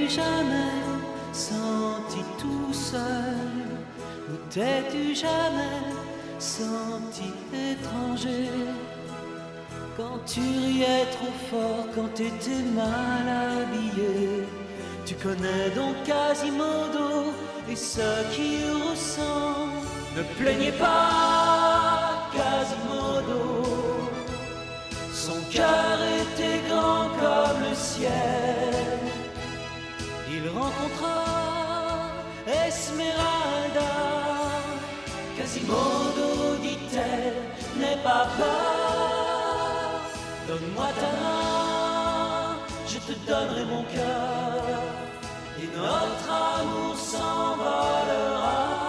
t'es-tu jamais senti tout seul? Ou t'es-tu jamais senti étranger? Quand tu riais trop fort, quand t'étais mal habillé, tu connais donc Quasimodo et ceux qui ressentent. Ne plaignez pas Quasimodo, son cœur était grand comme le ciel. Il rencontra Esmeralda. Quasimodo, dit-elle, n'aie pas peur. Donne-moi ta main, je te donnerai mon cœur, et notre amour s'envolera.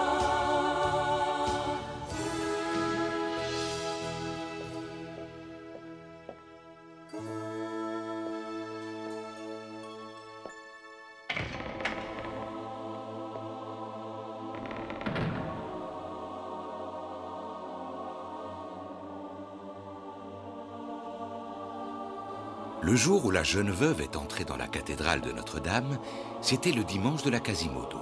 Le jour où la jeune veuve est entrée dans la cathédrale de Notre-Dame, c'était le dimanche de la Quasimodo.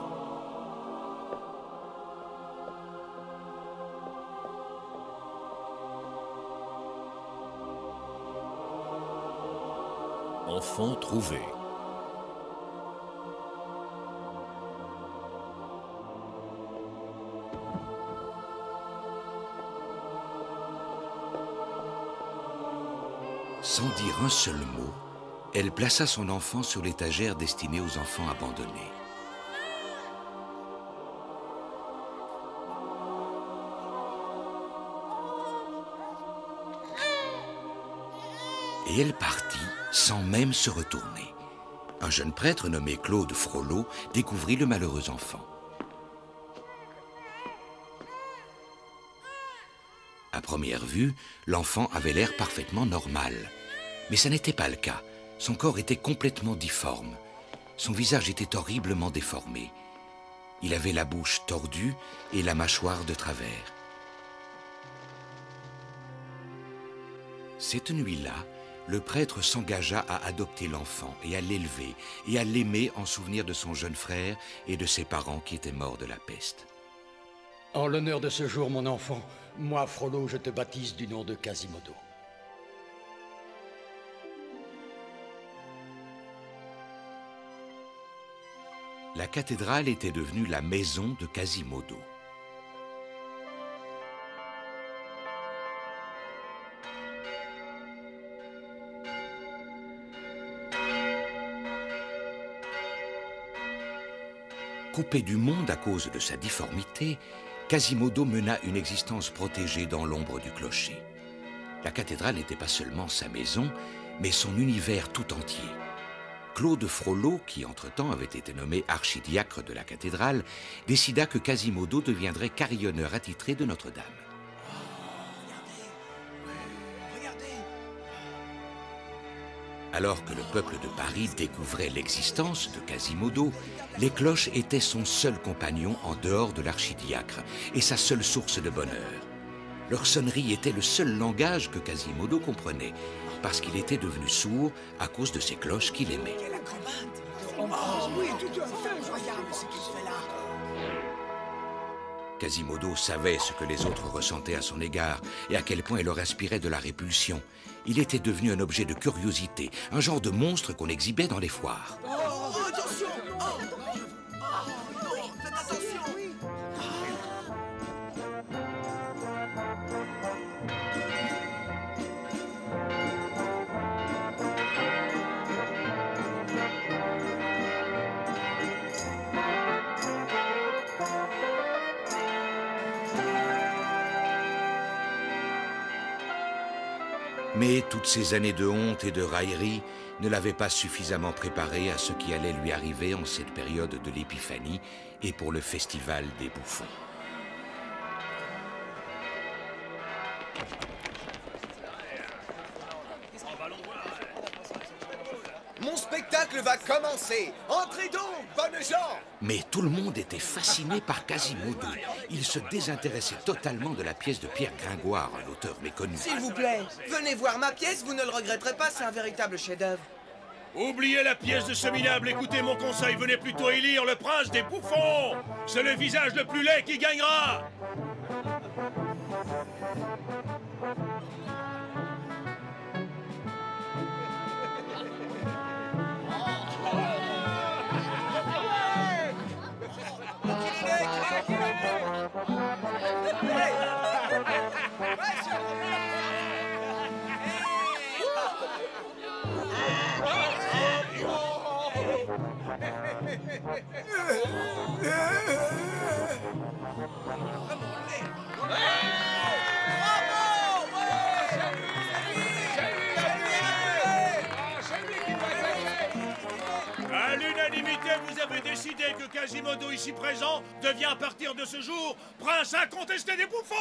Enfant trouvé. Sans dire un seul mot, elle plaça son enfant sur l'étagère destinée aux enfants abandonnés. Et elle partit sans même se retourner. Un jeune prêtre nommé Claude Frollo découvrit le malheureux enfant. À première vue, l'enfant avait l'air parfaitement normal. Mais ça n'était pas le cas. Son corps était complètement difforme. Son visage était horriblement déformé. Il avait la bouche tordue et la mâchoire de travers. Cette nuit-là, le prêtre s'engagea à adopter l'enfant et à l'élever et à l'aimer en souvenir de son jeune frère et de ses parents qui étaient morts de la peste. En l'honneur de ce jour, mon enfant, moi, Frollo, je te baptise du nom de Quasimodo. La cathédrale était devenue la maison de Quasimodo. Coupé du monde à cause de sa difformité, Quasimodo mena une existence protégée dans l'ombre du clocher. La cathédrale n'était pas seulement sa maison, mais son univers tout entier. Claude Frollo, qui entre-temps avait été nommé archidiacre de la cathédrale, décida que Quasimodo deviendrait carillonneur attitré de Notre-Dame. Alors que le peuple de Paris découvrait l'existence de Quasimodo, les cloches étaient son seul compagnon en dehors de l'archidiacre et sa seule source de bonheur. Leur sonnerie était le seul langage que Quasimodo comprenait, parce qu'il était devenu sourd à cause de ces cloches qu'il aimait. Quasimodo savait ce que les autres ressentaient à son égard et à quel point il leur inspirait de la répulsion. Il était devenu un objet de curiosité, un genre de monstre qu'on exhibait dans les foires. Attention! Faites attention! Mais toutes ces années de honte et de raillerie ne l'avaient pas suffisamment préparé à ce qui allait lui arriver en cette période de l'Épiphanie et pour le festival des bouffons. Mon spectacle va commencer! Entrez donc, bonnes gens! Mais tout le monde était fasciné par Quasimodo. Il se désintéressait totalement de la pièce de Pierre Gringoire, un auteur méconnu. S'il vous plaît, venez voir ma pièce, vous ne le regretterez pas, c'est un véritable chef-d'œuvre. Oubliez la pièce de ce minable, écoutez mon conseil, venez plutôt élire le prince des bouffons. C'est le visage le plus laid qui gagnera. À l'unanimité, vous avez décidé que Quasimodo, ici présent, devient à partir de ce jour prince incontesté des bouffons.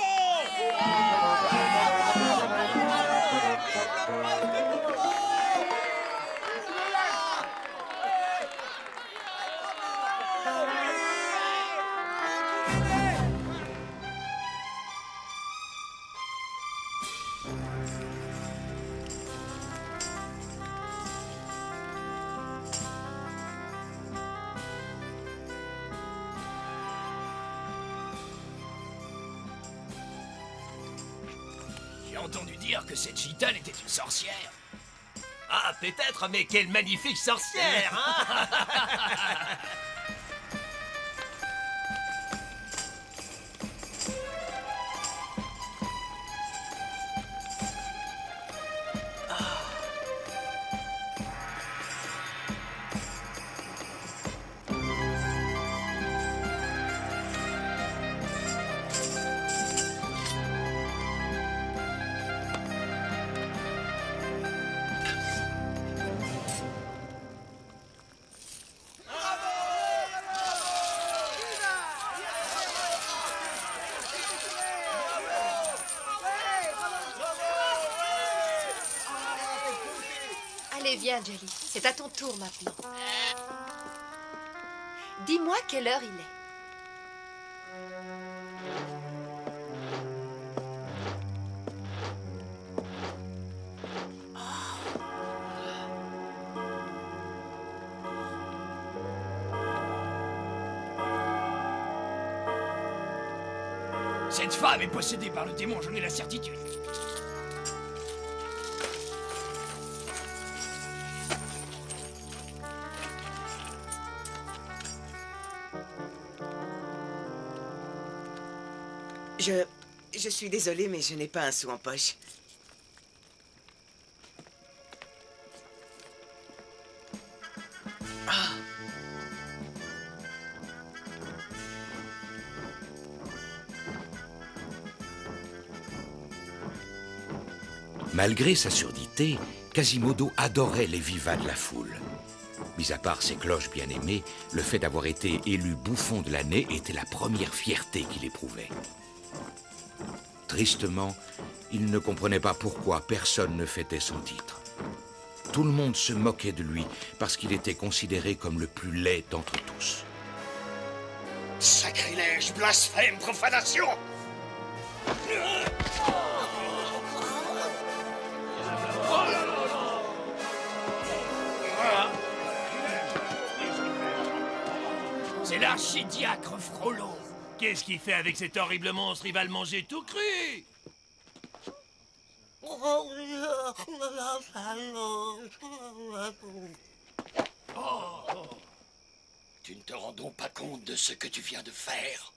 J'ai entendu dire que cette gitane était une sorcière. Ah, peut-être, mais quelle magnifique sorcière, hein? Allez, viens, Jelly. C'est à ton tour maintenant. Dis-moi quelle heure il est. Cette femme est possédée par le démon, j'en ai la certitude. Je suis désolée, mais je n'ai pas un sou en poche. Malgré sa surdité, Quasimodo adorait les vivas de la foule. Mis à part ses cloches bien-aimées, le fait d'avoir été élu bouffon de l'année était la première fierté qu'il éprouvait. Tristement, il ne comprenait pas pourquoi personne ne fêtait son titre. Tout le monde se moquait de lui parce qu'il était considéré comme le plus laid d'entre tous. Sacrilège, blasphème, profanation! C'est l'archidiacre Frollo. Qu'est-ce qu'il fait avec cet horrible monstre? Il va le manger tout cru. Oh, tu ne te rends donc pas compte de ce que tu viens de faire?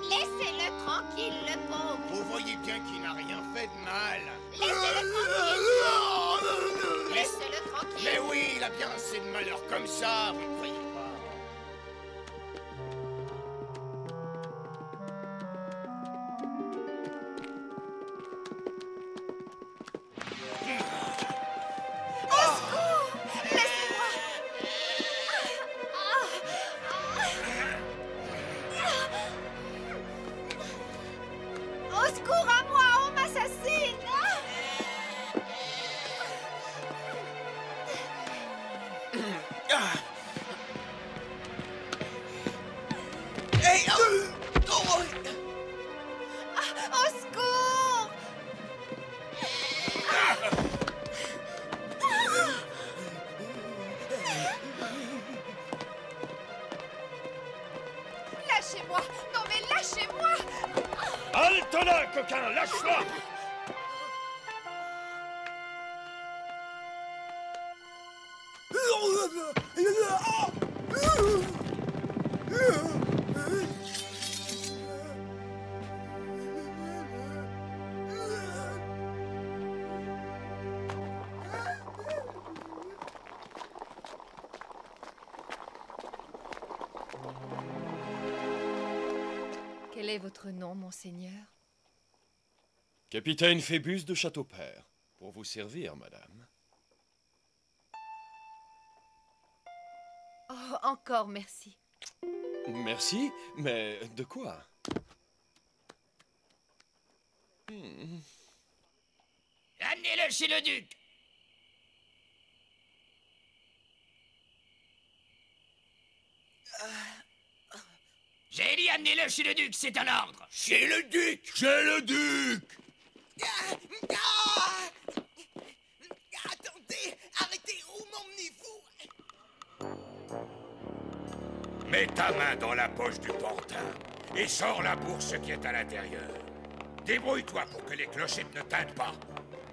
Laissez-le tranquille, le pauvre. Vous voyez bien qu'il n'a rien fait de mal. Laissez-le tranquille. Laissez-le tranquille. Mais oui, il a bien assez de malheur comme ça, vous ne croyez pas? Au secours, à moi, on m'assassine. coquin, lâche-la! Quel est votre nom, monseigneur? Capitaine Phébus de Châteaupers. Pour vous servir, madame. Oh, encore merci. Merci, mais de quoi? Amenez-le chez le duc. J'ai dit amenez-le chez le duc, c'est un ordre. Chez le duc! Chez le duc! Attendez! Arrêtez! Où m'emmenez-vous? Mets ta main dans la poche du pantin et sors la bourse qui est à l'intérieur. Débrouille-toi pour que les clochettes ne teintent pas.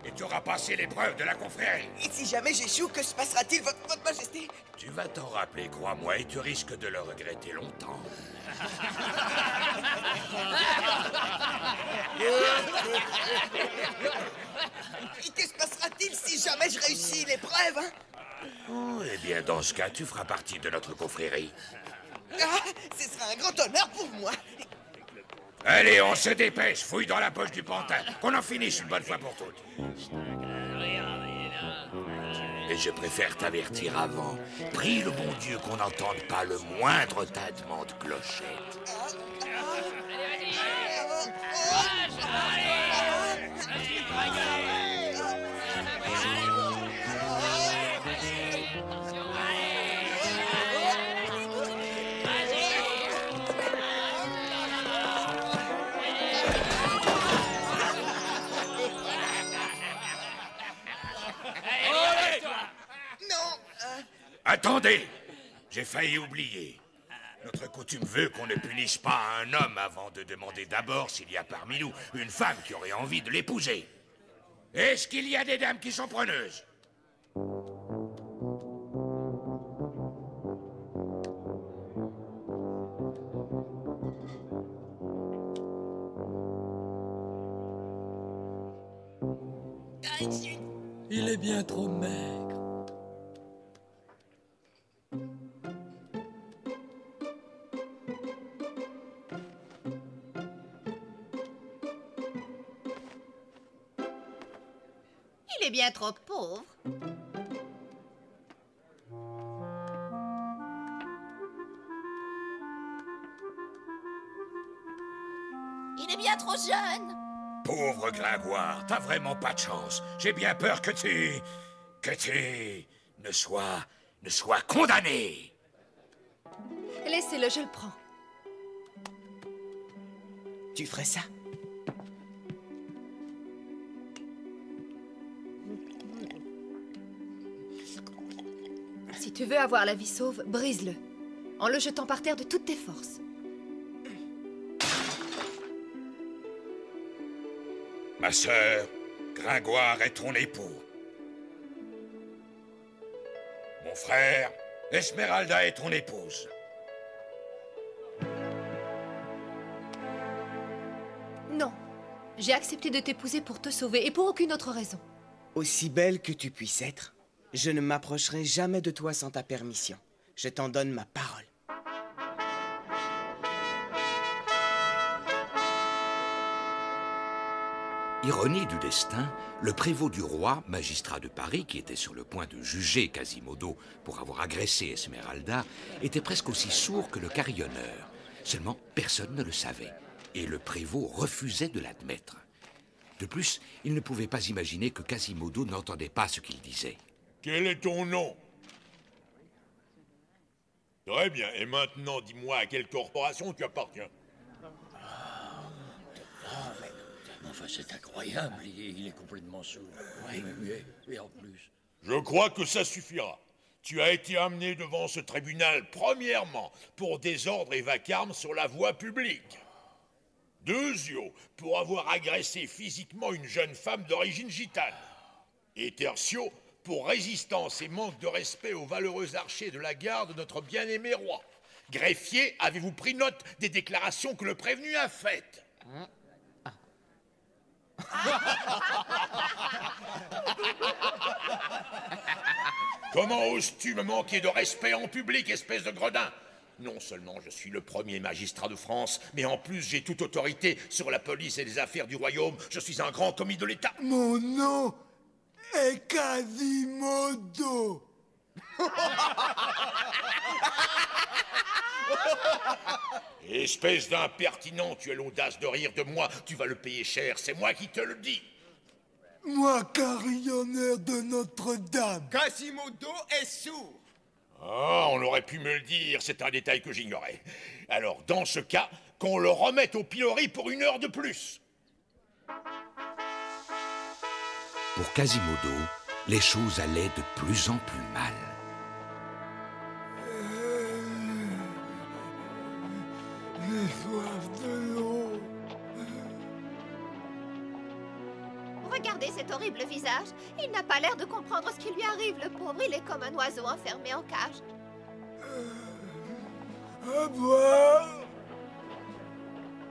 Et tu auras passé l'épreuve de la confrérie. Et si jamais j'échoue, que se passera-t-il, votre majesté? Tu vas t'en rappeler, crois-moi, et tu risques de le regretter longtemps. Et que se passera-t-il si jamais je réussis l'épreuve, hein? Oh, eh bien, dans ce cas, tu feras partie de notre confrérie. Ah, ce sera un grand honneur pour moi. Allez, on se dépêche, fouille dans la poche du pantin, qu'on en finisse une bonne fois pour toutes. Et je préfère t'avertir avant. Prie le bon Dieu qu'on n'entende pas le moindre tintement de clochette. Attendez! J'ai failli oublier. Notre coutume veut qu'on ne punisse pas un homme avant de demander d'abord s'il y a parmi nous une femme qui aurait envie de l'épouser. Est-ce qu'il y a des dames qui sont preneuses? Il est bien trop maigre. Il est bien trop pauvre. Il est bien trop jeune. Pauvre Gringoire, t'as vraiment pas de chance. J'ai bien peur que tu ne sois condamné. Laissez-le, je le prends. Tu ferais ça? Si tu veux avoir la vie sauve, brise-le. En le jetant par terre de toutes tes forces. Ma sœur, Gringoire est ton époux. Mon frère, Esmeralda est ton épouse. Non. J'ai accepté de t'épouser pour te sauver et pour aucune autre raison. Aussi belle que tu puisses être, je ne m'approcherai jamais de toi sans ta permission. Je t'en donne ma parole. Ironie du destin, le prévôt du roi, magistrat de Paris, qui était sur le point de juger Quasimodo pour avoir agressé Esmeralda, était presque aussi sourd que le carillonneur. Seulement, personne ne le savait, et le prévôt refusait de l'admettre. De plus, il ne pouvait pas imaginer que Quasimodo n'entendait pas ce qu'il disait. Quel est ton nom? Très bien, et maintenant, dis-moi à quelle corporation tu appartiens. Enfin, c'est incroyable, il est complètement sourd. Oui, et en plus... Je crois que ça suffira. Tu as été amené devant ce tribunal, premièrement, pour désordre et vacarme sur la voie publique. Deuxio, pour avoir agressé physiquement une jeune femme d'origine gitane. Et tertio, pour résistance et manque de respect aux valeureux archers de la garde de notre bien-aimé roi. Greffier, avez-vous pris note des déclarations que le prévenu a faites? Comment oses-tu me manquer de respect en public, espèce de gredin? Non seulement je suis le premier magistrat de France, mais en plus j'ai toute autorité sur la police et les affaires du royaume. Je suis un grand commis de l'État. Mon nom est Quasimodo. Espèce d'impertinent, tu as l'audace de rire de moi. Tu vas le payer cher, c'est moi qui te le dis. Moi, carillonneur de Notre-Dame. Quasimodo est sourd. Ah, on aurait pu me le dire, c'est un détail que j'ignorais. Alors, dans ce cas, qu'on le remette au pilori pour 1 heure de plus. Pour Quasimodo, les choses allaient de plus en plus mal. J'ai soif de l'eau. Regardez cet horrible visage. Il n'a pas l'air de comprendre ce qui lui arrive, le pauvre. Il est comme un oiseau enfermé en cage. À boire.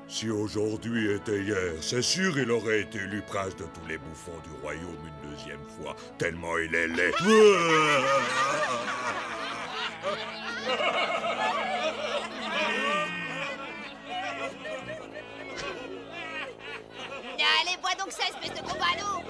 Si aujourd'hui était hier, c'est sûr il aurait été élu prince de tous les bouffons du royaume une deuxième fois, tellement il est laid. Allez, bois donc ça, espèce de gros ballot.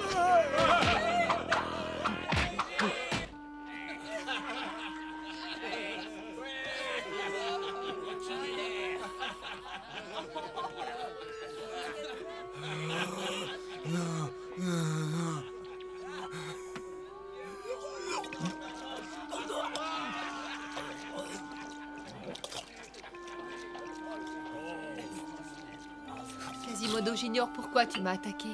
Quasimodo, j'ignore pourquoi tu m'as attaqué,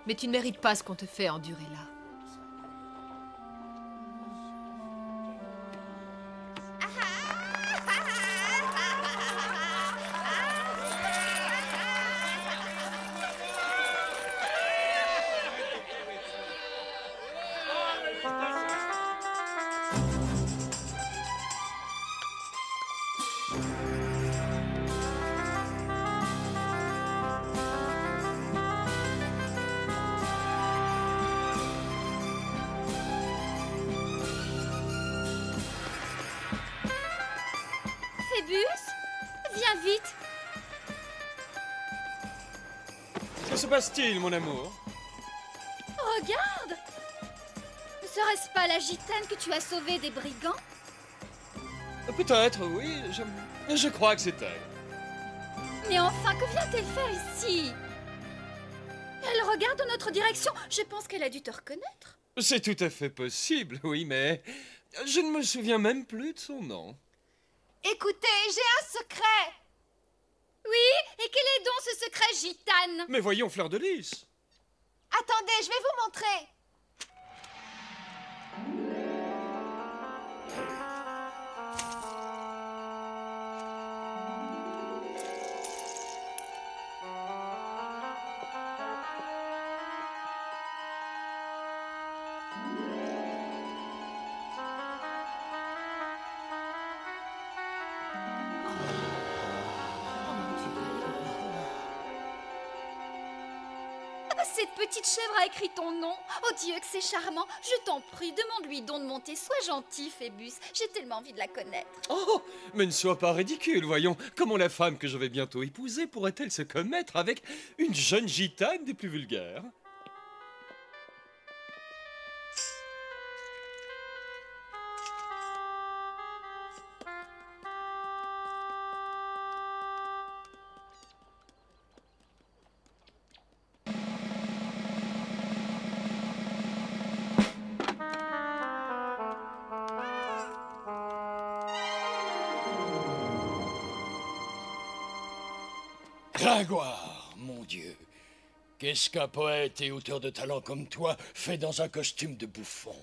mais tu ne mérites pas ce qu'on te fait endurer là. Viens vite. Que se passe-t-il, mon amour? Regarde. Ne serait-ce pas la gitane que tu as sauvée des brigands? Peut-être, oui. Je crois que c'est elle. Mais enfin, que vient-elle faire ici? Elle regarde dans notre direction. Je pense qu'elle a dû te reconnaître. C'est tout à fait possible, oui, mais je ne me souviens même plus de son nom. Écoutez, j'ai un secret. Oui, et quel est donc ce secret, gitane? Mais voyons, Fleur de Lys. Attendez, je vais vous montrer. Cette petite chèvre a écrit ton nom. Oh Dieu, que c'est charmant. Je t'en prie, demande-lui donc de monter. Sois gentil, Phébus. J'ai tellement envie de la connaître. Oh, mais ne sois pas ridicule, voyons. Comment la femme que je vais bientôt épouser pourrait-elle se commettre avec une jeune gitane des plus vulgaires? Gringoire, mon Dieu. Qu'est-ce qu'un poète et auteur de talent comme toi fait dans un costume de bouffon?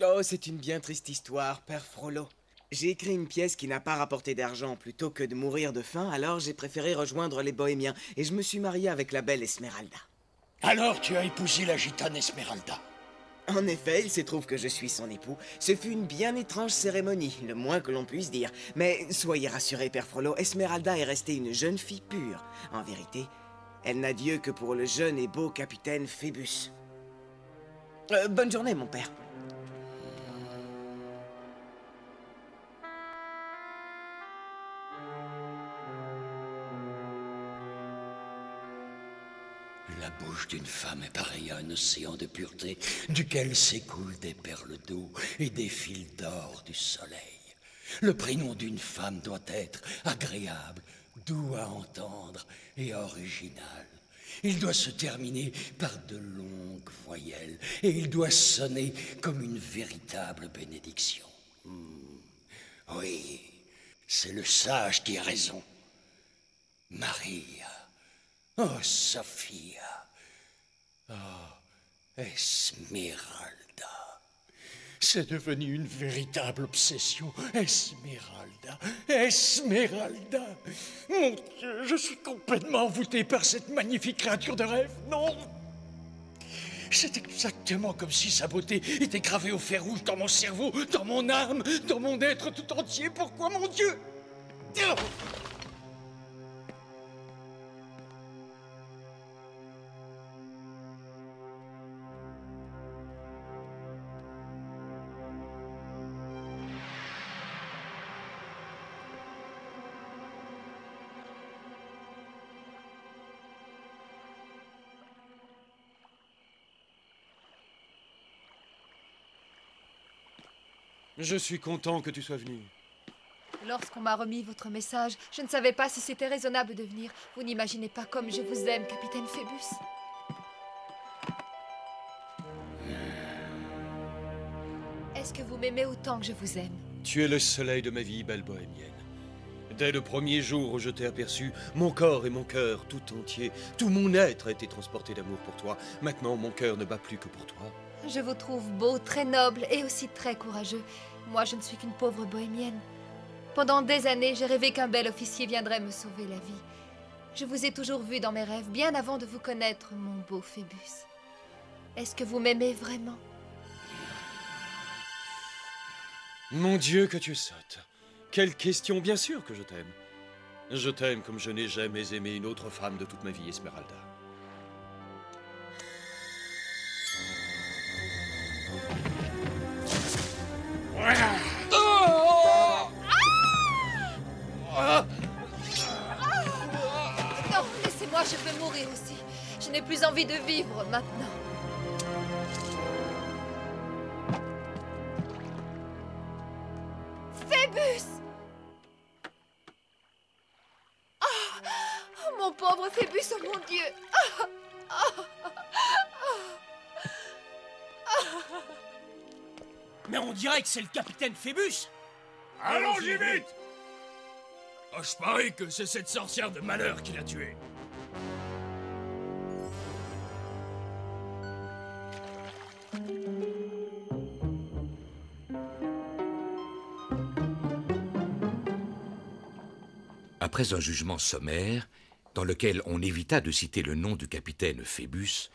Oh, c'est une bien triste histoire, Père Frollo. J'ai écrit une pièce qui n'a pas rapporté d'argent. Plutôt que de mourir de faim, alors j'ai préféré rejoindre les bohémiens. Et je me suis marié avec la belle Esmeralda. Alors tu as épousé la gitane Esmeralda. En effet, il se trouve que je suis son époux. Ce fut une bien étrange cérémonie, le moins que l'on puisse dire. Mais soyez rassuré, Père Frollo, Esmeralda est restée une jeune fille pure. En vérité, elle n'a Dieu que pour le jeune et beau capitaine Phébus. Bonne journée, mon père. La bouche d'une femme est pareille à un océan de pureté, duquel s'écoulent des perles d'eau et des fils d'or du soleil. Le prénom d'une femme doit être agréable, doux à entendre et original. Il doit se terminer par de longues voyelles et il doit sonner comme une véritable bénédiction. Oui, c'est le sage qui a raison. Maria. Oh, Sophia. Oh, Esmeralda. C'est devenu une véritable obsession. Esmeralda. Esmeralda. Mon Dieu, je suis complètement envoûté par cette magnifique créature de rêve. Non. C'est exactement comme si sa beauté était gravée au fer rouge dans mon cerveau, dans mon âme, dans mon être tout entier. Pourquoi, mon Dieu? Oh. Je suis content que tu sois venu. Lorsqu'on m'a remis votre message, je ne savais pas si c'était raisonnable de venir. Vous n'imaginez pas comme je vous aime, capitaine Phébus. Est-ce que vous m'aimez autant que je vous aime? Tu es le soleil de ma vie, belle bohémienne. Dès le premier jour où je t'ai aperçu, mon corps et mon cœur tout entier, tout mon être a été transporté d'amour pour toi. Maintenant, mon cœur ne bat plus que pour toi. Je vous trouve beau, très noble et aussi très courageux. Moi, je ne suis qu'une pauvre bohémienne. Pendant des années, j'ai rêvé qu'un bel officier viendrait me sauver la vie. Je vous ai toujours vu dans mes rêves, bien avant de vous connaître, mon beau Phébus. Est-ce que vous m'aimez vraiment? Mon Dieu, que tu es sotte. Quelle question, bien sûr que je t'aime. Je t'aime comme je n'ai jamais aimé une autre femme de toute ma vie, Esmeralda. Non, laissez-moi, je peux mourir aussi. Je n'ai plus envie de vivre maintenant. Phébus! Oh, mon pauvre Phébus, oh mon Dieu! Mais on dirait que c'est le capitaine Phébus. Allons-y vite! Oh, je parie que c'est cette sorcière de malheur qui l'a tué. Après un jugement sommaire, dans lequel on évita de citer le nom du capitaine Phébus,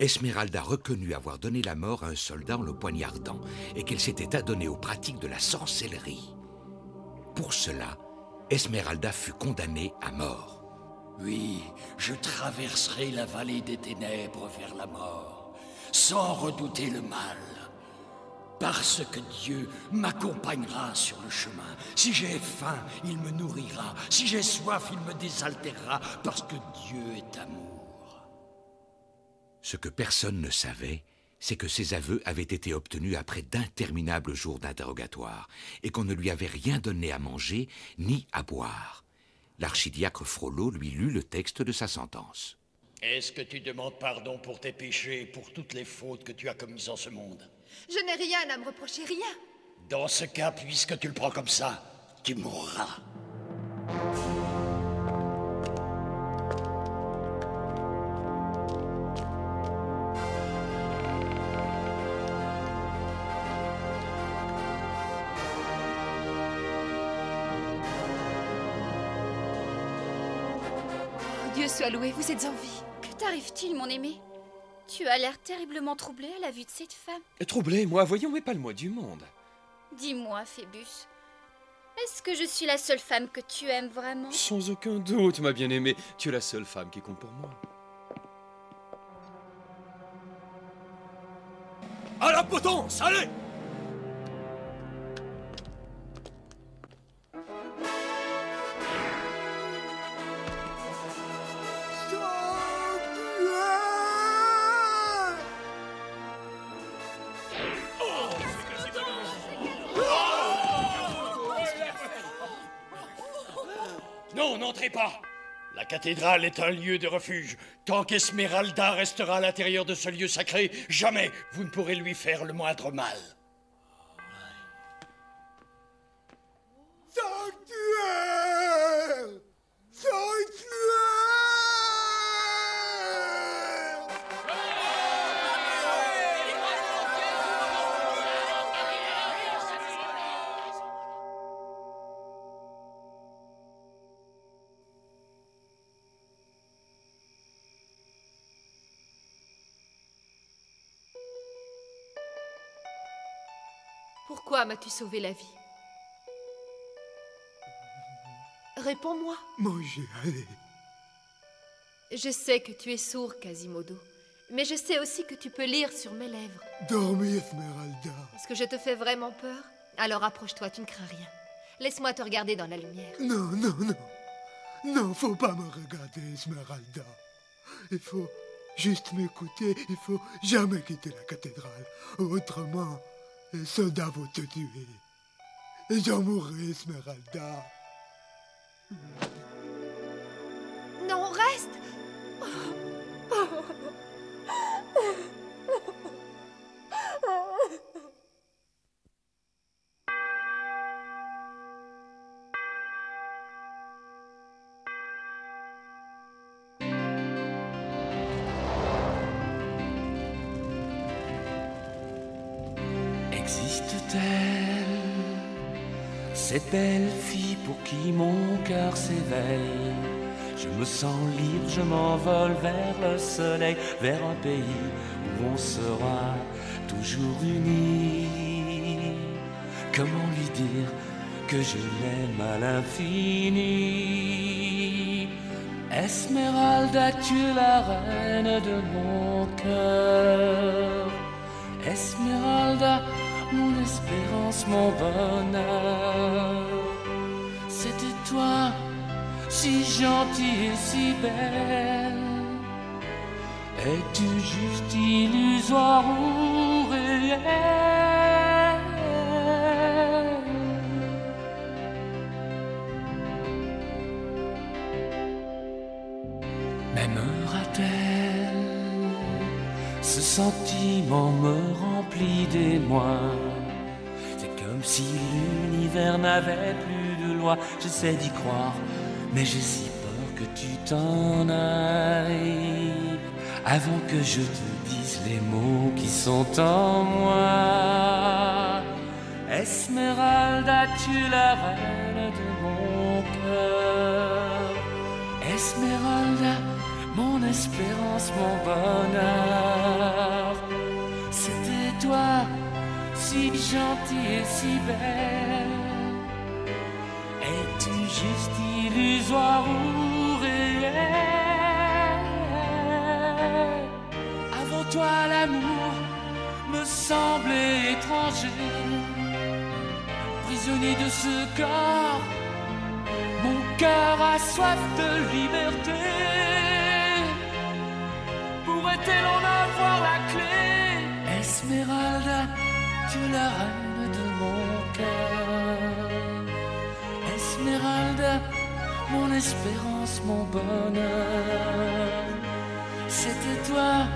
Esmeralda reconnut avoir donné la mort à un soldat en le poignardant et qu'elle s'était adonnée aux pratiques de la sorcellerie. Pour cela, Esmeralda fut condamnée à mort. Oui, je traverserai la vallée des ténèbres vers la mort, sans redouter le mal. Parce que Dieu m'accompagnera sur le chemin. Si j'ai faim, il me nourrira. Si j'ai soif, il me désaltérera. Parce que Dieu est amour. Ce que personne ne savait, c'est que ces aveux avaient été obtenus après d'interminables jours d'interrogatoire et qu'on ne lui avait rien donné à manger ni à boire. L'archidiacre Frollo lui lut le texte de sa sentence. Est-ce que tu demandes pardon pour tes péchés et pour toutes les fautes que tu as commises en ce monde? Je n'ai rien à me reprocher, rien. Dans ce cas, puisque tu le prends comme ça, tu mourras. Dieu soit loué, vous êtes en vie. Que t'arrive-t-il, mon aimé? Tu as l'air terriblement troublé à la vue de cette femme. Troublé, moi, voyons, mais pas le moi du monde. Dis-moi, Phébus, est-ce que je suis la seule femme que tu aimes vraiment? Sans aucun doute, ma bien-aimée, tu es la seule femme qui compte pour moi. À la potence, allez! Non, n'entrez pas! La cathédrale est un lieu de refuge. Tant qu'Esmeralda restera à l'intérieur de ce lieu sacré, jamais vous ne pourrez lui faire le moindre mal. Sanctuaire! Sanctuaire! Pourquoi m'as-tu sauvé la vie? Réponds-moi. Mangez, allez. Je sais que tu es sourd, Quasimodo. Mais je sais aussi que tu peux lire sur mes lèvres. Dormez, Esmeralda. Est-ce que je te fais vraiment peur? Alors approche-toi, tu ne crains rien. Laisse-moi te regarder dans la lumière. Non, non, non. Non, faut pas me regarder, Esmeralda. Il faut juste m'écouter. Il faut jamais quitter la cathédrale. Autrement, les soldats vont te tuer. Et j'en mourrai, Esmeralda. Non, reste! Existe-t-elle cette belle fille pour qui mon cœur s'éveille? Je me sens libre, je m'envole vers le soleil, vers un pays où on sera toujours unis. Comment lui dire que je l'aime à l'infini? Esmeralda, tu es la reine de mon cœur. Esmeralda, mon espérance, mon bonheur. C'était toi, si gentille et si belle. Es-tu juste illusoire ou réelle? M'aimera-t-elle? Ce sentiment me remplit d'émoi. C'est comme si l'univers n'avait plus de loi. J'essaie d'y croire, mais j'ai si peur que tu t'en ailles avant que je te dise les mots qui sont en moi. Esmeralda, tu es la reine de mon cœur. Esmeralda, mon espérance, mon bonheur. C'était toi, si gentille et si belle. Es-tu juste illusoire ou réelle? Avant toi, l'amour me semblait étranger. Prisonnier de ce corps, mon cœur a soif de liberté. Pourrait-elle en avoir la clé? Esmeralda, tu es la reine de mon cœur. Esmeralda, mon espérance, mon bonheur. C'était toi,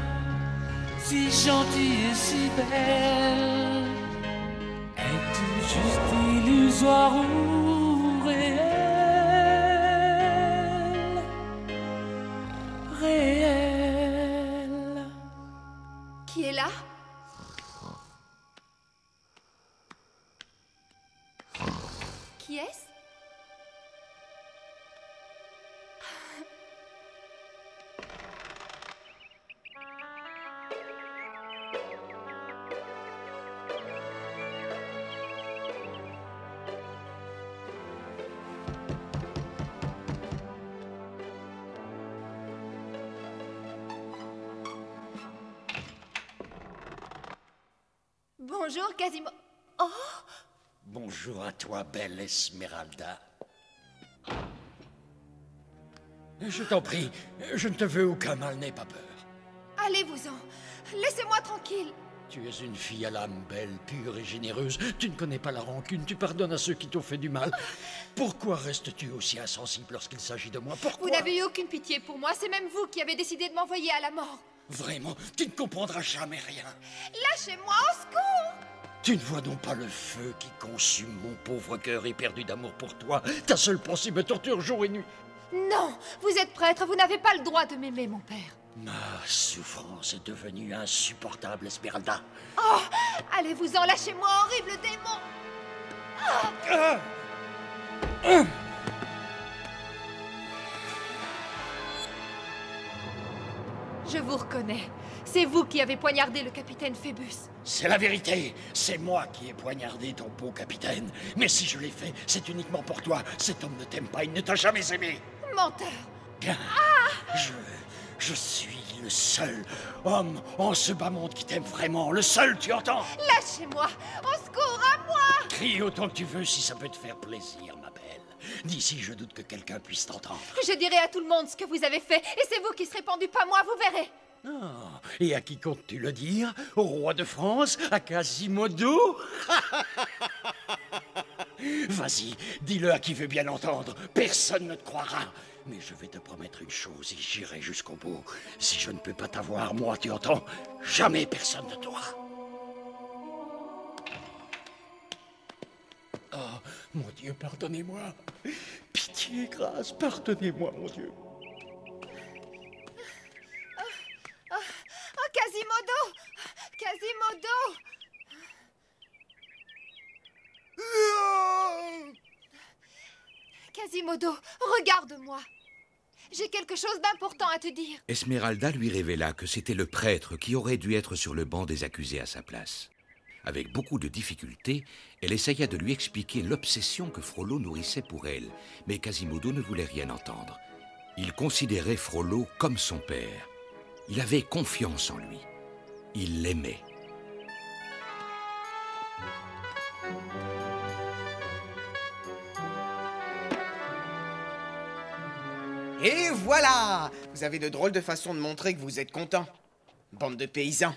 si gentille et si belle. Es-tu juste illusoire ou réelle? Réelle. Qui est là? Qui est-ce? Bonjour, Quasimo... Oh! Bonjour à toi, belle Esmeralda. Je t'en prie, je ne te veux aucun mal, n'aie pas peur. Allez-vous-en. Laissez-moi tranquille. Tu es une fille à l'âme belle, pure et généreuse. Tu ne connais pas la rancune, tu pardonnes à ceux qui t'ont fait du mal. Pourquoi restes-tu aussi insensible lorsqu'il s'agit de moi? Pourquoi? Vous n'avez eu aucune pitié pour moi, c'est même vous qui avez décidé de m'envoyer à la mort. Vraiment, tu ne comprendras jamais rien. Lâchez-moi, au secours! Tu ne vois donc pas le feu qui consume mon pauvre cœur éperdu d'amour pour toi? Ta seule pensée me torture jour et nuit. Non, vous êtes prêtre, vous n'avez pas le droit de m'aimer, mon père. Ma souffrance est devenue insupportable, Esmeralda. Oh! Allez-vous-en, lâchez-moi, horrible démon! Je vous reconnais. C'est vous qui avez poignardé le capitaine Phébus. C'est la vérité. C'est moi qui ai poignardé ton beau capitaine. Mais si je l'ai fait, c'est uniquement pour toi. Cet homme ne t'aime pas, il ne t'a jamais aimé. Menteur! Je suis le seul homme en ce bas monde qui t'aime vraiment. Le seul, tu entends? Lâchez-moi! Au secours, à moi! Crie autant que tu veux si ça peut te faire plaisir, ma belle. D'ici, je doute que quelqu'un puisse t'entendre. Je dirai à tout le monde ce que vous avez fait, et c'est vous qui serez pendu, pas moi, vous verrez. Ah, et à qui comptes-tu le dire? Au roi de France? À Quasimodo? Vas-y, dis-le à qui veut bien l'entendre. Personne ne te croira. Mais je vais te promettre une chose et j'irai jusqu'au bout. Si je ne peux pas t'avoir, moi, tu entends? Jamais personne ne t'aura. Oh, mon Dieu, pardonnez-moi. Pitié, grâce, pardonnez-moi, mon Dieu. Oh, Quasimodo! Quasimodo! Quasimodo, regarde-moi. J'ai quelque chose d'important à te dire. Esmeralda lui révéla que c'était le prêtre qui aurait dû être sur le banc des accusés à sa place. Avec beaucoup de difficultés, elle essaya de lui expliquer l'obsession que Frollo nourrissait pour elle, mais Quasimodo ne voulait rien entendre. Il considérait Frollo comme son père. Il avait confiance en lui. Il l'aimait. Et voilà! Vous avez de drôles de façons de montrer que vous êtes content. Bande de paysans.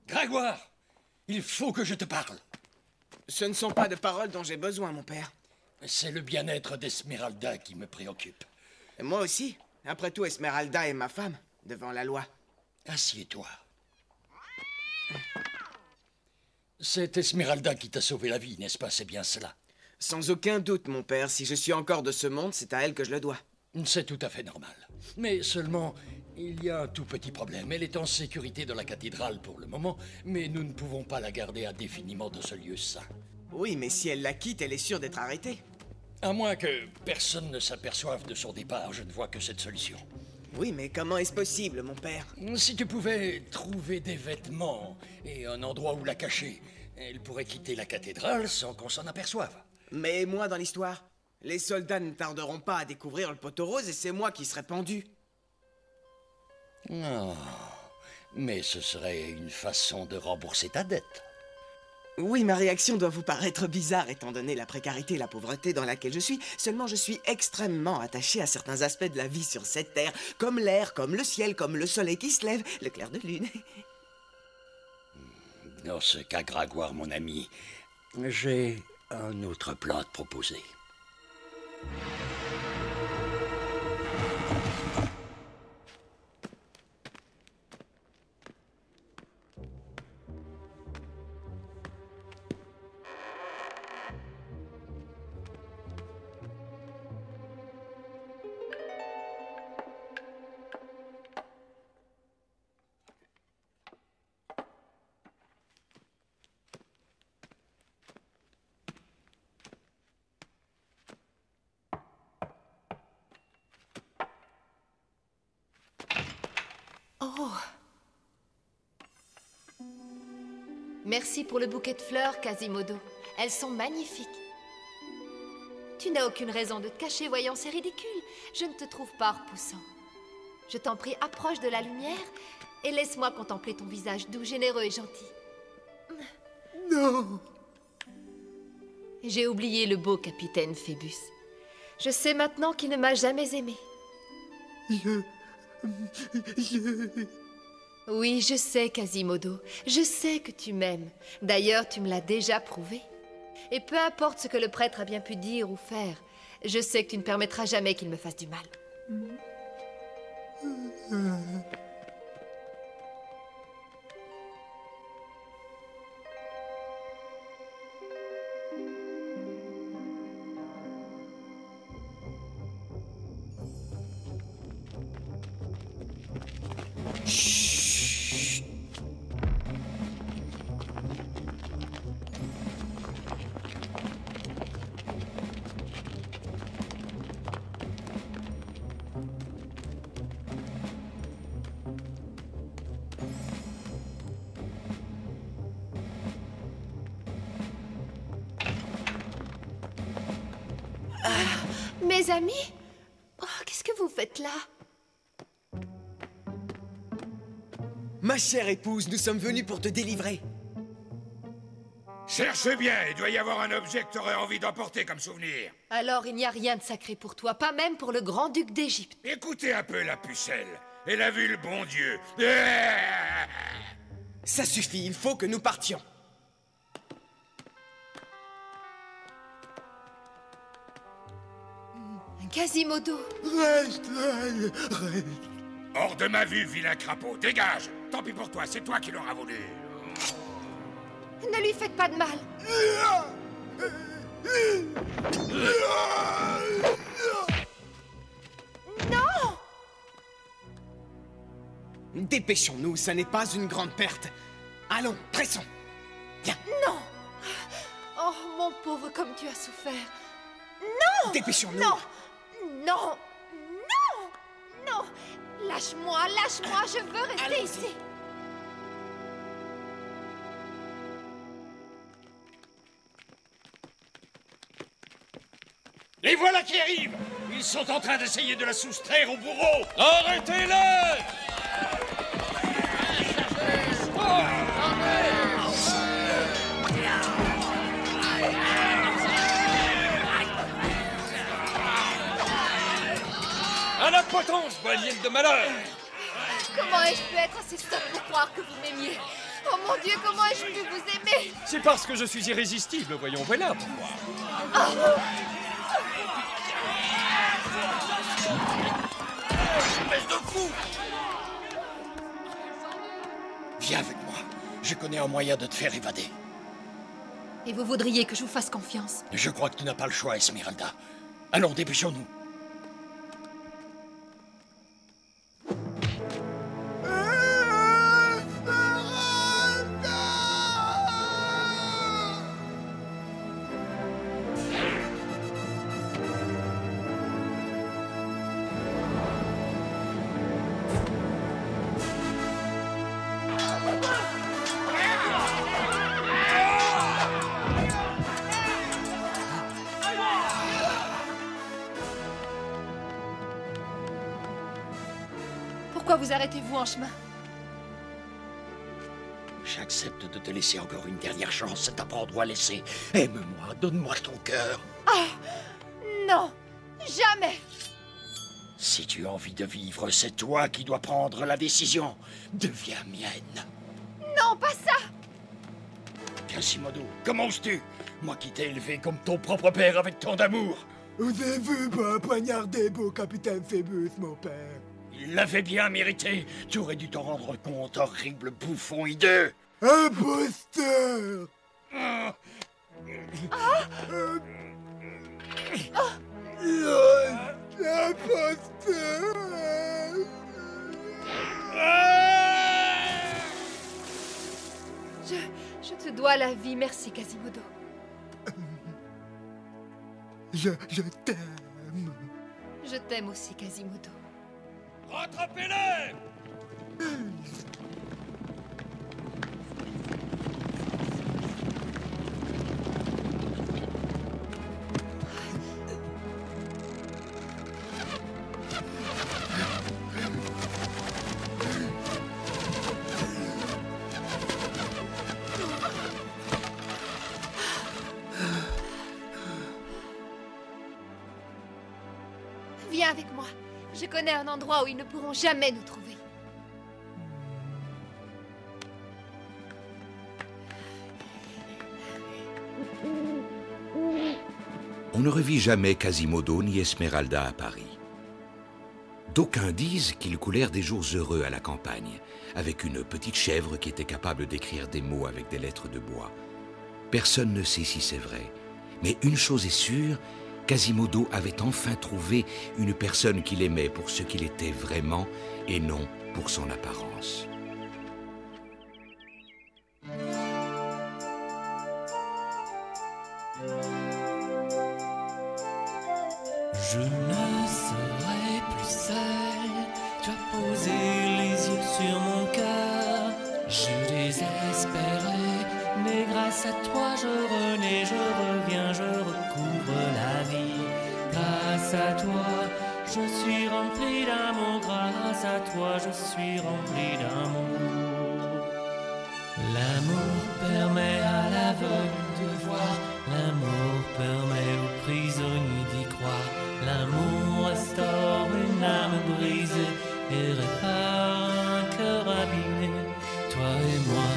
Grégoire, il faut que je te parle. Ce ne sont pas de paroles dont j'ai besoin, mon père. C'est le bien-être d'Esmeralda qui me préoccupe. Moi aussi. Après tout, Esmeralda est ma femme, devant la loi. Assieds-toi. C'est Esmeralda qui t'a sauvé la vie, n'est-ce pas? C'est bien cela. Sans aucun doute, mon père. Si je suis encore de ce monde, c'est à elle que je le dois. C'est tout à fait normal. Mais seulement, il y a un tout petit problème. Elle est en sécurité dans la cathédrale pour le moment, mais nous ne pouvons pas la garder indéfiniment dans ce lieu saint. Oui, mais si elle la quitte, elle est sûre d'être arrêtée. À moins que personne ne s'aperçoive de son départ, je ne vois que cette solution. Oui, mais comment est-ce possible, mon père? Si tu pouvais trouver des vêtements et un endroit où la cacher, elle pourrait quitter la cathédrale sans qu'on s'en aperçoive. Mais moi, dans l'histoire, les soldats ne tarderont pas à découvrir le poteau rose et c'est moi qui serai pendu. Oh, mais ce serait une façon de rembourser ta dette. Oui, ma réaction doit vous paraître bizarre étant donné la précarité et la pauvreté dans laquelle je suis. Seulement, je suis extrêmement attaché à certains aspects de la vie sur cette terre, comme l'air, comme le ciel, comme le soleil qui se lève, le clair de lune. Dans ce cas, Grégoire, mon ami, j'ai un autre plan à te proposer. Oh! Merci pour le bouquet de fleurs, Quasimodo. Elles sont magnifiques. Tu n'as aucune raison de te cacher, voyons, c'est ridicule. Je ne te trouve pas repoussant. Je t'en prie, approche de la lumière et laisse-moi contempler ton visage doux, généreux et gentil. Non. J'ai oublié le beau capitaine Phébus. Je sais maintenant qu'il ne m'a jamais aimé. Oui, je sais, Quasimodo. Je sais que tu m'aimes. D'ailleurs, tu me l'as déjà prouvé. Et peu importe ce que le prêtre a bien pu dire ou faire, je sais que tu ne permettras jamais qu'il me fasse du mal. Mes amis? Oh, qu'est-ce que vous faites là? Ma chère épouse, nous sommes venus pour te délivrer. Cherche bien, il doit y avoir un objet que t'aurais envie d'emporter comme souvenir. Alors, il n'y a rien de sacré pour toi, pas même pour le grand-duc d'Égypte. Écoutez un peu la pucelle. Elle a vu le bon Dieu. Ça suffit, il faut que nous partions. Quasimodo. Reste. Hors de ma vue, vilain crapaud, dégage. Tant pis pour toi, c'est toi qui l'auras voulu. Ne lui faites pas de mal. Non! Dépêchons-nous, ça n'est pas une grande perte. Allons, pressons. Viens. Non! Oh, mon pauvre, comme tu as souffert. Non! Dépêchons-nous. Non! Non! Non! Non! Lâche-moi, lâche-moi, je veux rester ici. Les voilà qui arrivent! Ils sont en train d'essayer de la soustraire au bourreau! Arrêtez-les! À la potence, bohémienne de malheur! Comment ai-je pu être assez sotte pour croire que vous m'aimiez? Oh mon Dieu, comment ai-je pu vous aimer? C'est parce que je suis irrésistible, voyons, voilà pourquoi. Espèce de fou! Viens avec moi. Je connais un moyen de te faire évader. Et vous voudriez que je vous fasse confiance? Je crois que tu n'as pas le choix, Esmeralda. Allons, dépêchons-nous. Pourquoi vous arrêtez-vous en chemin? J'accepte de te laisser encore une dernière chance, c'est à prendre ou à laisser. Aime-moi, donne-moi ton cœur. Ah! Non! Jamais! Si tu as envie de vivre, c'est toi qui dois prendre la décision. Deviens mienne. Non, pas ça! Quasimodo, comment oses-tu? Moi qui t'ai élevé comme ton propre père avec tant d'amour. Vous avez vu me poignarder, beau capitaine Phébus, mon père. Il l'avait bien mérité. Tu aurais dû t'en rendre compte, horrible bouffon hideux. Imposteur! Imposteur! Je te dois la vie, merci Quasimodo. Je t'aime. Je t'aime aussi, Quasimodo. Rattrapez-les! connais un endroit où ils ne pourront jamais nous trouver. On ne revit jamais Quasimodo ni Esmeralda à Paris. D'aucuns disent qu'ils coulèrent des jours heureux à la campagne, avec une petite chèvre qui était capable d'écrire des mots avec des lettres de bois. Personne ne sait si c'est vrai, mais une chose est sûre, Quasimodo avait enfin trouvé une personne qu'il aimait pour ce qu'il était vraiment et non pour son apparence. Je ne serai plus seul, tu as posé les yeux sur mon cœur. Je désespérais, mais grâce à toi je renais, je reviens, je recouvre la vie. Grâce à toi, je suis rempli d'amour, grâce à toi je suis rempli d'amour. L'amour permet à l'aveugle de voir, l'amour permet aux prisonniers d'y croire. L'amour restaure une âme brisée et répare un cœur abîmé. Toi et moi,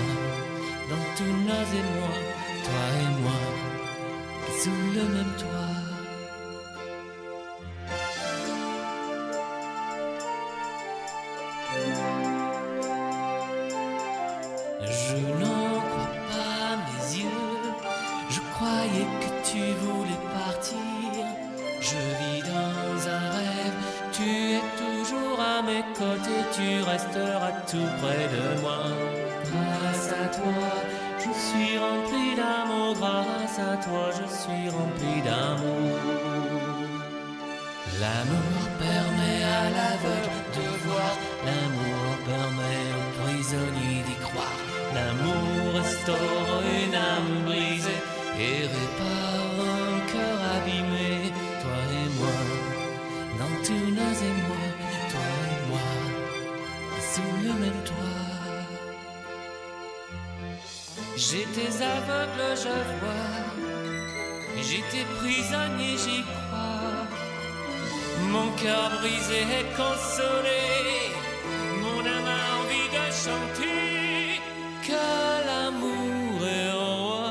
dans tous nos émois, toi et moi, sous le même toit. Je n'en crois pas mes yeux, je croyais que tu voulais partir. Je vis dans un rêve, tu es toujours à mes côtés, tu resteras tout près de moi. Grâce à toi, je suis rempli d'amour, grâce à toi, je suis rempli d'amour. L'amour permet à l'aveugle de voir, l'amour permet aux prisonniers d'y croire. L'amour restaure une âme brisée et répare un cœur abîmé. Toi et moi, dans tous nos émois, toi et moi, sous le même toit. J'étais aveugle, je vois, j'étais prisonnier, j'y crois. Mon cœur brisé est consolé, mon âme a envie de chanter que l'amour est roi.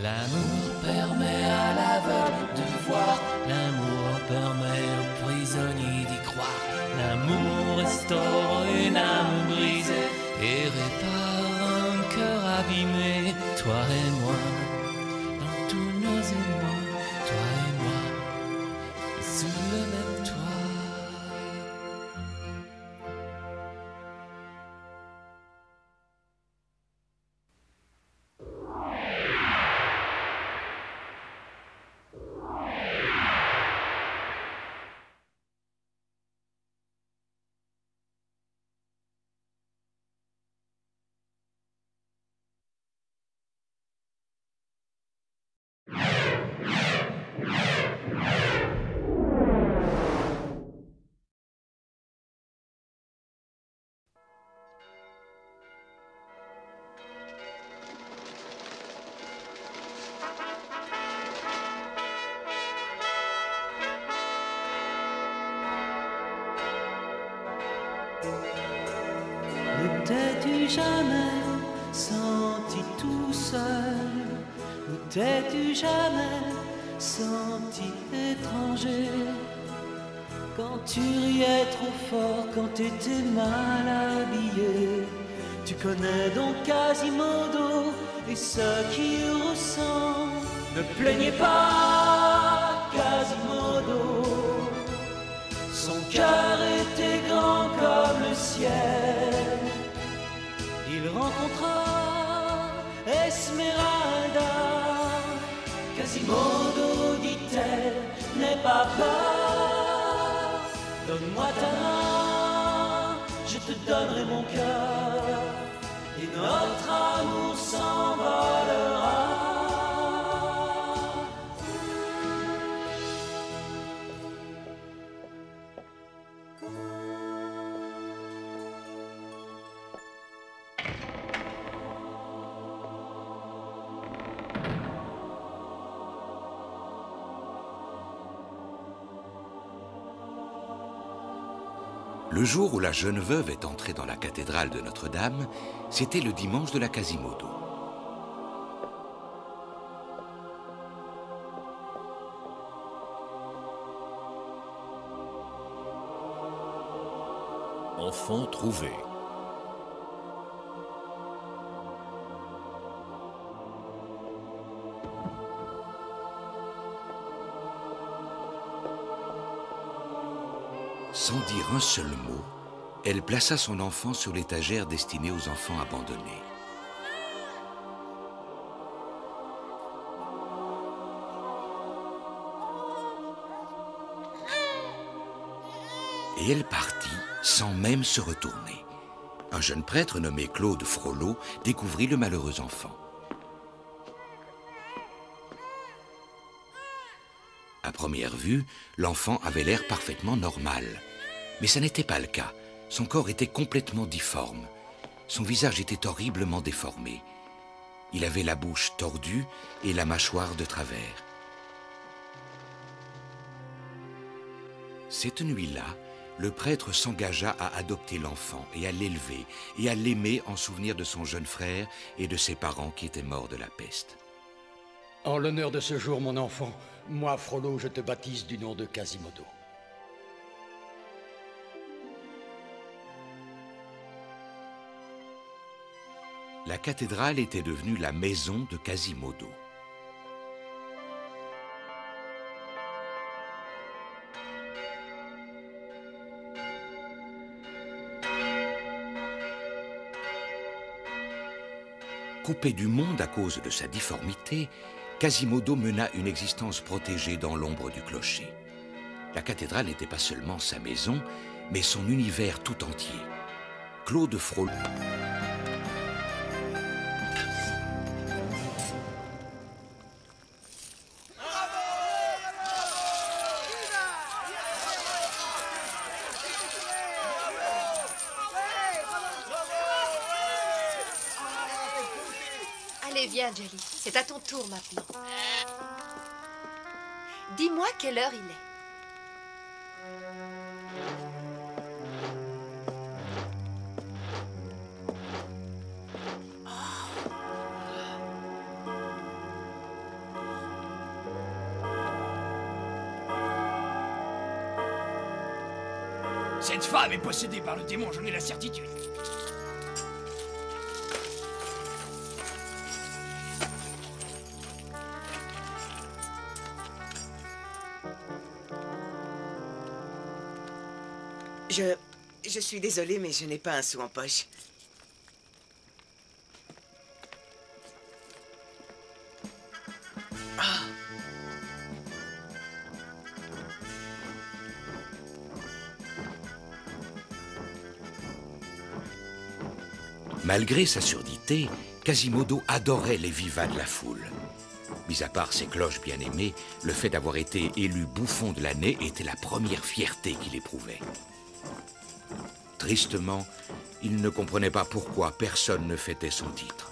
L'amour permet à l'aveugle de voir, l'amour permet aux prisonniers d'y croire. L'amour restaure une âme brisée et répare un cœur abîmé. Toi et moi, dans tous nos émois, toi et moi, sous le même toit. Ne t'es-tu jamais senti tout seul? Ne t'es-tu jamais senti étranger? Quand tu riais trop fort, quand t'étais mal habillé, tu connais donc Quasimodo et ce qu'il ressent. Ne plaignez pas Quasimodo, son cœur était grand comme le ciel. Il rencontra Esmeralda. Quasimodo, dit-elle, n'aie pas peur. Donne-moi ta main, je te donnerai mon cœur, et notre amour s'envolera. Le jour où la jeune veuve est entrée dans la cathédrale de Notre-Dame, c'était le dimanche de la Quasimodo. Enfant trouvé. Sans dire un seul mot, elle plaça son enfant sur l'étagère destinée aux enfants abandonnés. Et elle partit sans même se retourner. Un jeune prêtre nommé Claude Frollo découvrit le malheureux enfant. À première vue, l'enfant avait l'air parfaitement normal. Mais ça n'était pas le cas. Son corps était complètement difforme. Son visage était horriblement déformé. Il avait la bouche tordue et la mâchoire de travers. Cette nuit-là, le prêtre s'engagea à adopter l'enfant et à l'élever et à l'aimer en souvenir de son jeune frère et de ses parents qui étaient morts de la peste. En l'honneur de ce jour, mon enfant, moi, Frollo, je te baptise du nom de Quasimodo. La cathédrale était devenue la maison de Quasimodo. Coupé du monde à cause de sa difformité, Quasimodo mena une existence protégée dans l'ombre du clocher. La cathédrale n'était pas seulement sa maison, mais son univers tout entier. Claude Frollo. Allez, viens, Jelly. C'est à ton tour maintenant. Dis-moi quelle heure il est. Cette femme est possédée par le démon, j'en ai la certitude. Je suis désolée, mais je n'ai pas un sou en poche. Malgré sa surdité, Quasimodo adorait les vivats de la foule. Mis à part ses cloches bien-aimées, le fait d'avoir été élu bouffon de l'année était la première fierté qu'il éprouvait. Tristement, il ne comprenait pas pourquoi personne ne fêtait son titre.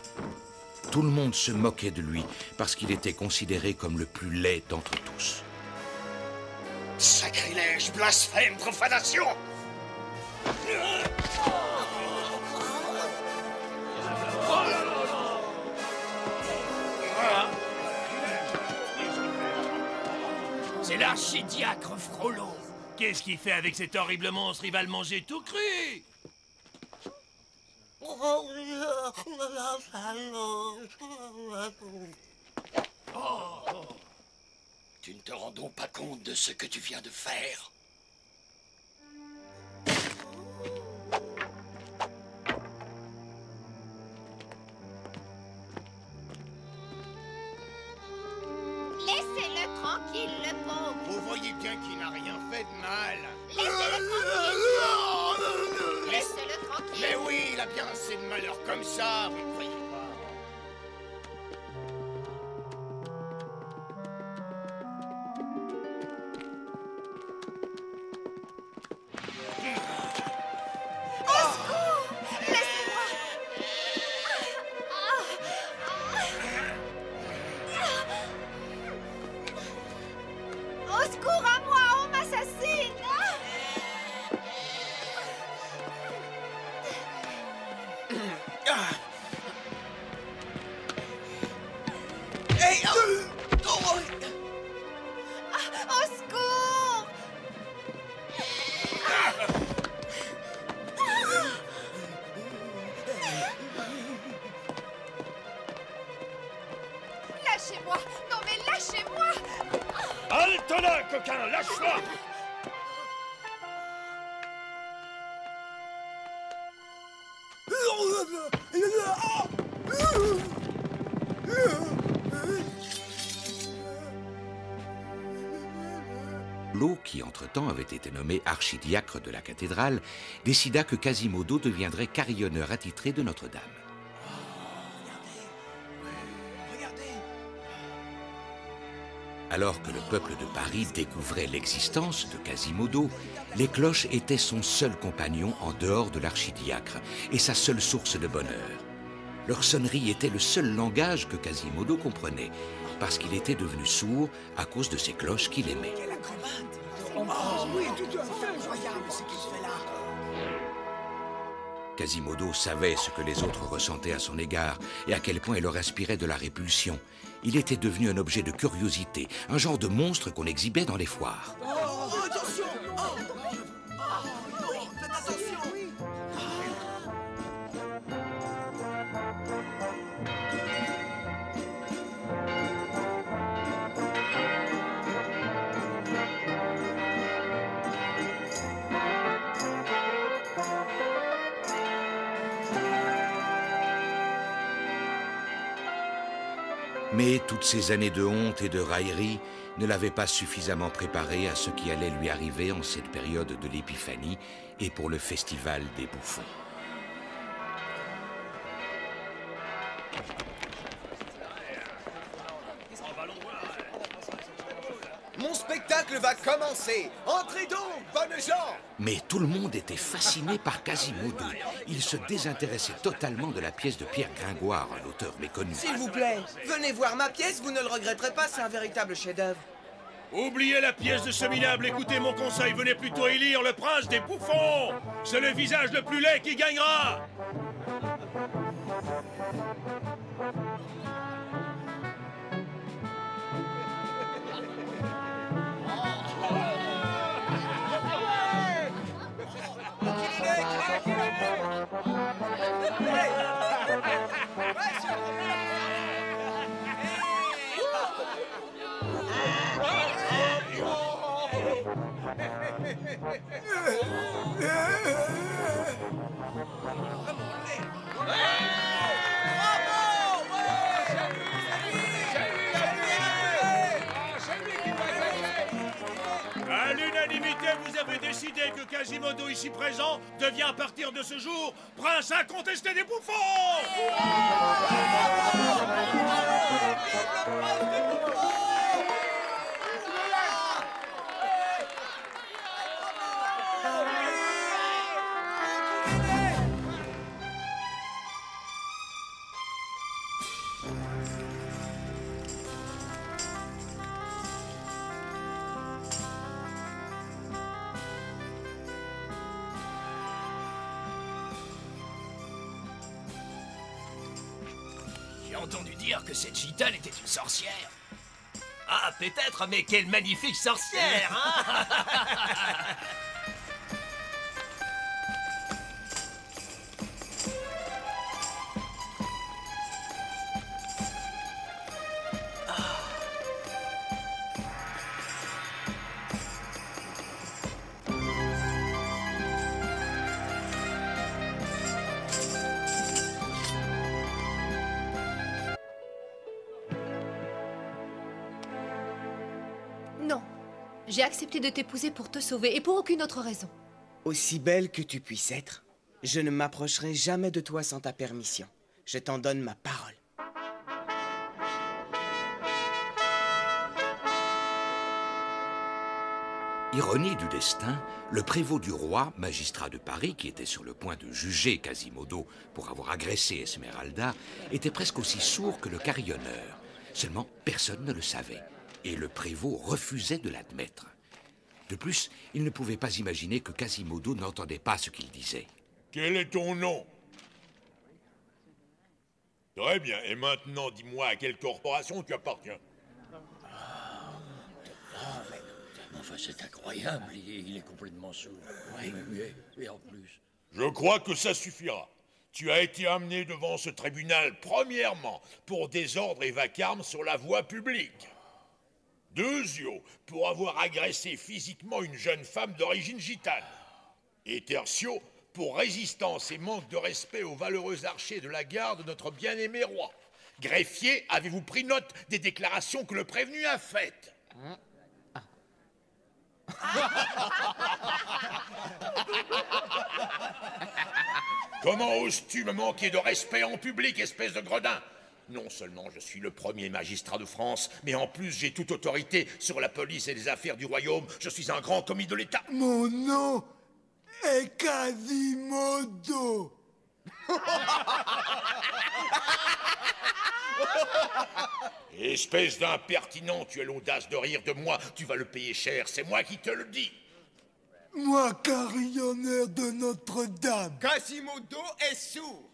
Tout le monde se moquait de lui parce qu'il était considéré comme le plus laid d'entre tous. Sacrilège, blasphème, profanation! C'est l'archidiacre Frollo. Qu'est-ce qu'il fait avec cet horrible monstre? Il va le manger tout cru. Tu ne te rends donc pas compte de ce que tu viens de faire? Laissez-le tranquille, le pauvre. Vous voyez bien qu'il n'a rien fait de mal. Laissez-le tranquille. Laissez-le tranquille. Mais oui, il a bien assez de malheur comme ça, vous ne croyez pas? Au secours à moi, on m'assassine! Hey, Au secours! Lâchez-moi! Non mais lâchez-moi! Halte là, coquin, lâche-la! L'eau, qui entre-temps avait été nommé archidiacre de la cathédrale, décida que Quasimodo deviendrait carillonneur attitré de Notre-Dame. Alors que le peuple de Paris découvrait l'existence de Quasimodo, les cloches étaient son seul compagnon en dehors de l'archidiacre et sa seule source de bonheur. Leur sonnerie était le seul langage que Quasimodo comprenait, parce qu'il était devenu sourd à cause de ces cloches qu'il aimait. Oui, tout à fait incroyable ce qu'il fait là. Quasimodo savait ce que les autres ressentaient à son égard et à quel point il leur inspirait de la répulsion. Il était devenu un objet de curiosité, un genre de monstre qu'on exhibait dans les foires. Oh, attention! Faites attention! Mais toutes ces années de honte et de raillerie ne l'avaient pas suffisamment préparé à ce qui allait lui arriver en cette période de l'Épiphanie et pour le festival des bouffons. Mon spectacle va commencer. Entrez donc, bonnes gens. Mais tout le monde était fasciné par Quasimodo. Il se désintéressait totalement de la pièce de Pierre Gringoire, un auteur méconnu. S'il vous plaît, venez voir ma pièce, vous ne le regretterez pas, c'est un véritable chef-d'œuvre. Oubliez la pièce de ce minable, écoutez mon conseil, venez plutôt élire le prince des bouffons. C'est le visage le plus laid qui gagnera. À l'unanimité, vous avez décidé que Quasimodo, ici présent, devient à partir de ce jour prince incontesté des bouffons. J'ai entendu dire que cette gitane était une sorcière. Ah, peut-être, mais quelle magnifique sorcière, hein? Non. J'ai accepté de t'épouser pour te sauver et pour aucune autre raison. Aussi belle que tu puisses être, je ne m'approcherai jamais de toi sans ta permission. Je t'en donne ma parole. Ironie du destin, le prévôt du roi, magistrat de Paris, qui était sur le point de juger Quasimodo pour avoir agressé Esmeralda, était presque aussi sourd que le carillonneur. Seulement, personne ne le savait, et le prévôt refusait de l'admettre. De plus, il ne pouvait pas imaginer que Quasimodo n'entendait pas ce qu'il disait. Quel est ton nom? Très bien, et maintenant, dis-moi à quelle corporation tu appartiens. Enfin, c'est incroyable, il est complètement sourd. Oui, et en plus... Je crois que ça suffira. Tu as été amené devant ce tribunal, premièrement, pour désordre et vacarme sur la voie publique. Deuxièmement, pour avoir agressé physiquement une jeune femme d'origine gitane. Et tertio, pour résistance et manque de respect aux valeureux archers de la garde de notre bien-aimé roi. Greffier, avez-vous pris note des déclarations que le prévenu a faites? Comment oses-tu me manquer de respect en public, espèce de gredin? Non seulement je suis le premier magistrat de France, mais en plus j'ai toute autorité sur la police et les affaires du royaume. Je suis un grand commis de l'État. Mon nom est Quasimodo. Espèce d'impertinent, tu as l'audace de rire de moi. Tu vas le payer cher, c'est moi qui te le dis. Moi, carillonneur de Notre-Dame. Quasimodo est sourd.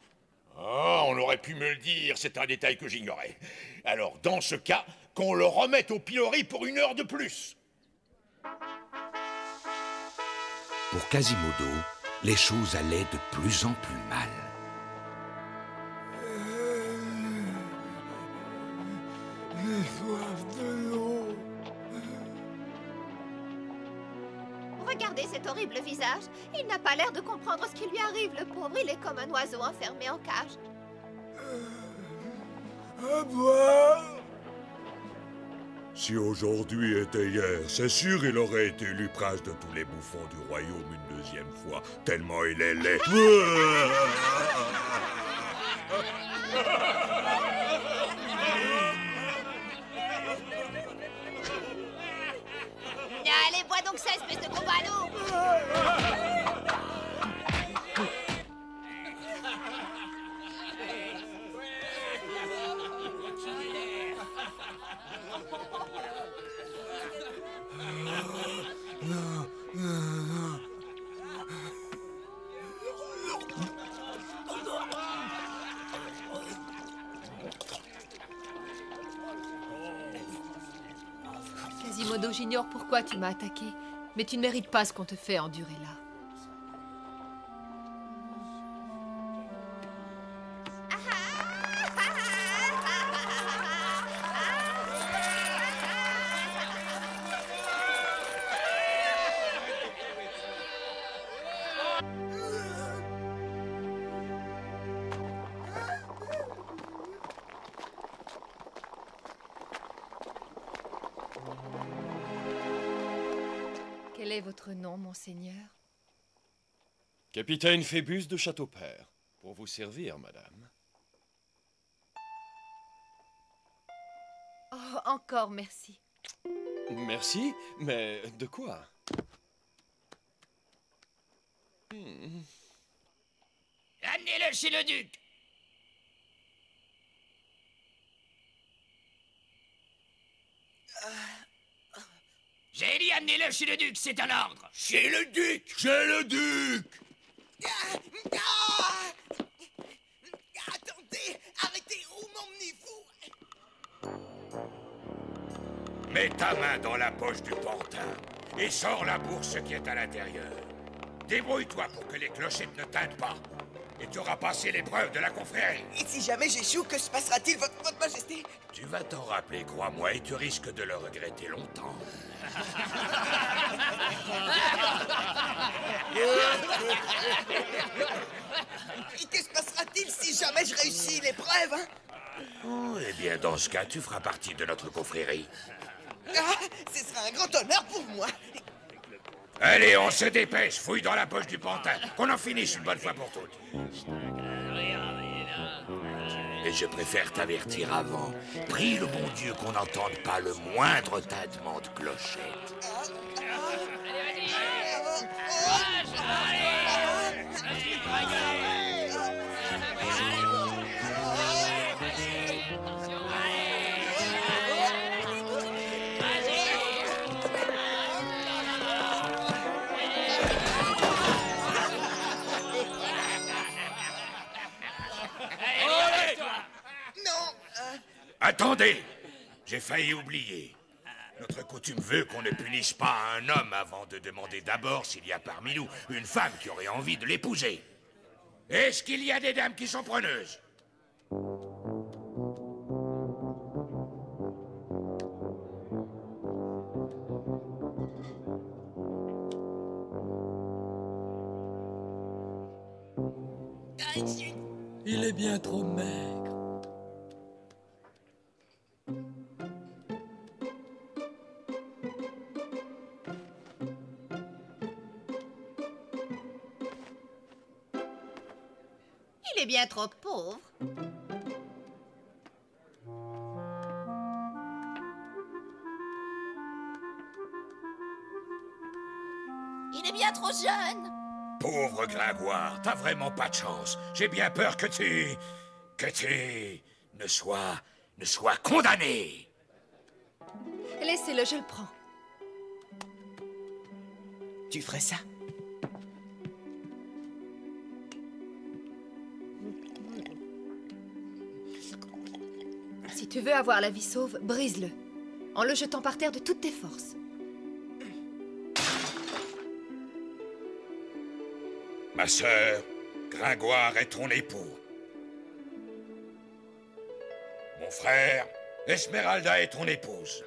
Ah, on aurait pu me le dire, c'est un détail que j'ignorais. Alors, dans ce cas, qu'on le remette au pilori pour 1 heure de plus. Pour Quasimodo, les choses allaient de plus en plus mal. J'ai soif de l'eau. Regardez cet horrible visage. Il n'a pas l'air de comprendre ce qui lui arrive, le pauvre. Il est comme un oiseau enfermé en cage. À boire. Si aujourd'hui était hier, c'est sûr il aurait été élu prince de tous les bouffons du royaume une deuxième fois, tellement il est laid. Allez, bois donc ça, espèce de gros ballot. Quasimodo, j'ignore pourquoi tu m'as attaqué, mais tu ne mérites pas ce qu'on te fait endurer là. Quel est votre nom, monseigneur? Capitaine Phébus de Châteaupers. Pour vous servir, madame. Oh, encore merci. Merci, mais de quoi? Amenez-le chez le duc. J'ai dit amenez-le chez le duc, c'est un ordre. Chez le duc! Chez le duc! Attendez, arrêtez, où m'emmenez-vous? Mets ta main dans la poche du pantin et sors la bourse qui est à l'intérieur. Débrouille-toi pour que les clochettes ne teintent pas. Et tu auras passé l'épreuve de la confrérie. Et si jamais j'échoue, que se passera-t-il, votre majesté? Tu vas t'en rappeler, crois-moi, et tu risques de le regretter longtemps. Et que se passera-t-il si jamais je réussis l'épreuve, hein? Oh, eh bien, dans ce cas, tu feras partie de notre confrérie. Ah, ce sera un grand honneur pour moi. Allez, on se dépêche, fouille dans la poche du pantin, qu'on en finisse une bonne fois pour toutes. Et je préfère t'avertir avant. Prie le bon Dieu qu'on n'entende pas le moindre tintement de clochette. Attendez! J'ai failli oublier. Notre coutume veut qu'on ne punisse pas un homme avant de demander d'abord s'il y a parmi nous une femme qui aurait envie de l'épouser. Est-ce qu'il y a des dames qui sont preneuses? Il est bien trop maigre. Il est bien trop pauvre. Il est bien trop jeune. Pauvre Gringoire, t'as vraiment pas de chance. J'ai bien peur que tu ne sois condamné. Laissez-le, je le prends. Tu ferais ça? Si tu veux avoir la vie sauve, brise-le. En le jetant par terre de toutes tes forces. Ma sœur, Gringoire est ton époux. Mon frère, Esmeralda est ton épouse.